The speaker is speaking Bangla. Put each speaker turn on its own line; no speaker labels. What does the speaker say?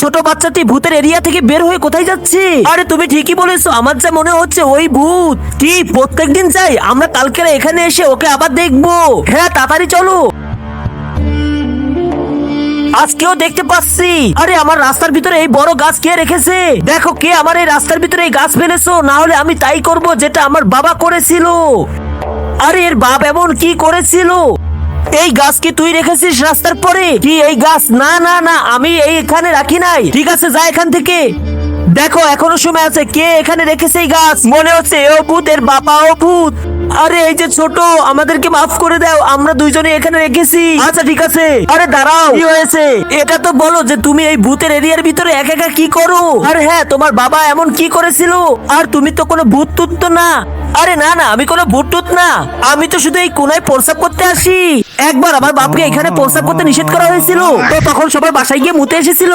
ছোট বাচ্চাটি ভূতের এরিয়া থেকে বের হয়ে কোথায় যাচ্ছে? আরে তুমি ঠিকই বলেছো, আমার যা মনে হচ্ছে ওই ভূত। কি প্রত্যেকদিন যাই আমরা, কালকে এখানে এসে ওকে আবার দেখবো। হ্যাঁ তাড়াতাড়ি চলো। আজকেও দেখতে পাচ্ছি। আরে আমার রাস্তার ভিতরে এই বড় গাছ কে রেখেছে? দেখো কে আমার এই রাস্তার ভিতরে এই গাছ ফেলেছো, না হলে আমি তাই করব যেটা আমার বাবা করেছিল। আরে এর বাপ এমন কি করেছিল? এই গাছ কি তুই রেখেছিস রাস্তার পরে? কি এই গাছ? না না না, আমি এই এখানে রাখি নাই। ঠিক আছে যা এখান থেকে। দেখো এখনো সময় আছে, কে এখানে রেখেছে এই গাছ? মনে হচ্ছে ও ভূত, এর বাবাও ভূত। আরে এই যে ছোট, আমাদেরকে মাফ করে দাও, আমরা দুইজনে এখানে রেখেছি। আচ্ছা ঠিক আছে। আরে দাঁড়াও, কি হয়েছে? এটা তো বলো যে তুমি এই ভূতের এরিয়ার ভিতরে একা একা কি করো? আরে হ্যাঁ, তোমার বাবা এমন কি করেছিল? আর তুমি তো কোনো ভূত টুত তো না। আরে না না, আমি কোনো ভূত টুত না, আমি তো শুধু এই কোনায় প্রস্রাব করতে আসি। একবার আমার বাপকে এখানে প্রস্রাব করতে নিষেধ করা হয়েছিল, তো তখন সবার বাসায় গিয়ে মুতে এসেছিল।